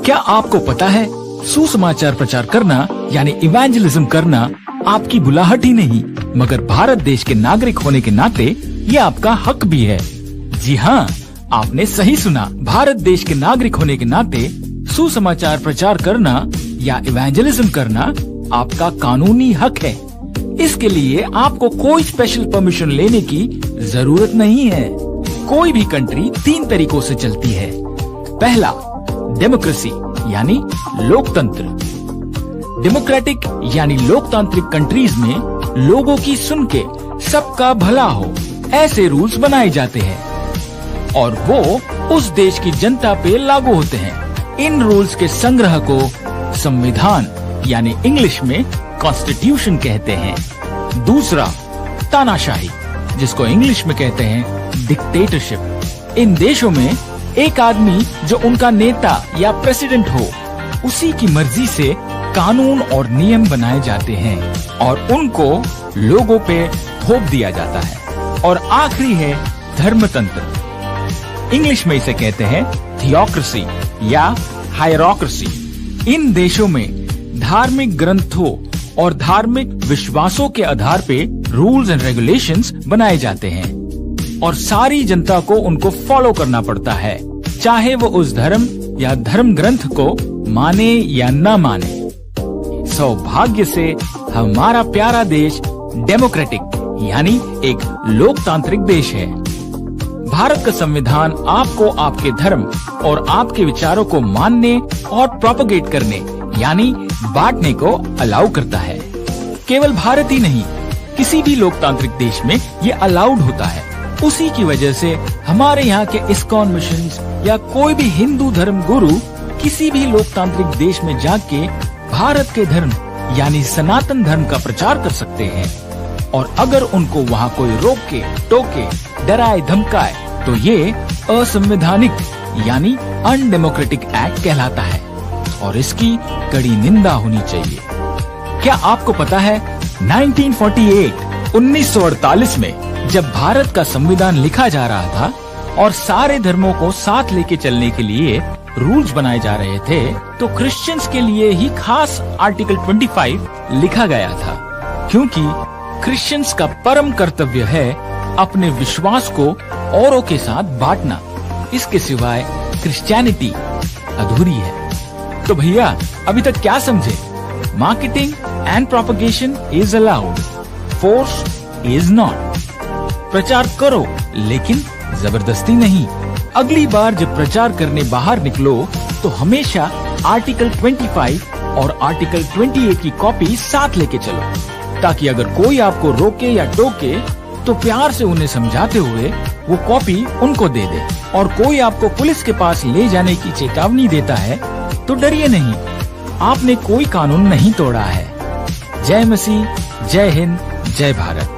क्या आपको पता है सुसमाचार प्रचार करना यानी इवेंजलिज्म करना आपकी बुलाहट ही नहीं मगर भारत देश के नागरिक होने के नाते ये आपका हक भी है। जी हाँ, आपने सही सुना। भारत देश के नागरिक होने के नाते सुसमाचार प्रचार करना या इवेंजलिज्म करना आपका कानूनी हक है। इसके लिए आपको कोई स्पेशल परमिशन लेने की जरूरत नहीं है। कोई भी कंट्री 3 तरीकों से चलती है। पहला, डेमोक्रेसी यानी लोकतंत्र। डेमोक्रेटिक यानी लोकतांत्रिक कंट्रीज में लोगों की सुन के सबका भला हो ऐसे रूल्स बनाए जाते हैं और वो उस देश की जनता पे लागू होते हैं। इन रूल्स के संग्रह को संविधान यानी इंग्लिश में कॉन्स्टिट्यूशन कहते हैं। दूसरा, तानाशाही जिसको इंग्लिश में कहते हैं डिक्टेटरशिप। इन देशों में एक आदमी जो उनका नेता या प्रेसिडेंट हो उसी की मर्जी से कानून और नियम बनाए जाते हैं और उनको लोगों पे थोप दिया जाता है। और आखिरी है धर्मतंत्र। इंग्लिश में इसे कहते हैं थियोक्रेसी या हायरार्की। इन देशों में धार्मिक ग्रंथों और धार्मिक विश्वासों के आधार पे रूल्स एंड रेगुलेशंस बनाए जाते हैं और सारी जनता को उनको फॉलो करना पड़ता है, चाहे वो उस धर्म या धर्म ग्रंथ को माने या न माने। सौभाग्य से हमारा प्यारा देश डेमोक्रेटिक यानी एक लोकतांत्रिक देश है। भारत का संविधान आपको आपके धर्म और आपके विचारों को मानने और प्रोपेगेट करने यानी बांटने को अलाउ करता है। केवल भारत ही नहीं, किसी भी लोकतांत्रिक देश में ये अलाउड होता है। उसी की वजह से हमारे यहाँ के इस्कॉन मिशंस या कोई भी हिंदू धर्म गुरु किसी भी लोकतांत्रिक देश में जाके भारत के धर्म यानी सनातन धर्म का प्रचार कर सकते हैं। और अगर उनको वहाँ कोई रोके टोके डराए धमकाए तो ये असंवैधानिक यानी अनडेमोक्रेटिक एक्ट कहलाता है और इसकी कड़ी निंदा होनी चाहिए। क्या आपको पता है 1948 में जब भारत का संविधान लिखा जा रहा था और सारे धर्मों को साथ लेके चलने के लिए रूल्स बनाए जा रहे थे तो क्रिश्चियंस के लिए ही खास आर्टिकल 25 लिखा गया था, क्योंकि क्रिश्चियंस का परम कर्तव्य है अपने विश्वास को औरों के साथ बांटना। इसके सिवाय क्रिश्चियनिटी अधूरी है। तो भैया अभी तक क्या समझे? Marketing and propagation is allowed, force is not. प्रचार करो लेकिन जबरदस्ती नहीं। अगली बार जब प्रचार करने बाहर निकलो तो हमेशा आर्टिकल 25 और आर्टिकल 28 की कॉपी साथ लेके चलो, ताकि अगर कोई आपको रोके या टोके तो प्यार से उन्हें समझाते हुए वो कॉपी उनको दे दे। और कोई आपको पुलिस के पास ले जाने की चेतावनी देता है तो डरिए नहीं, आपने कोई कानून नहीं तोड़ा है। जय मसीह, जय हिंद, जय भारत।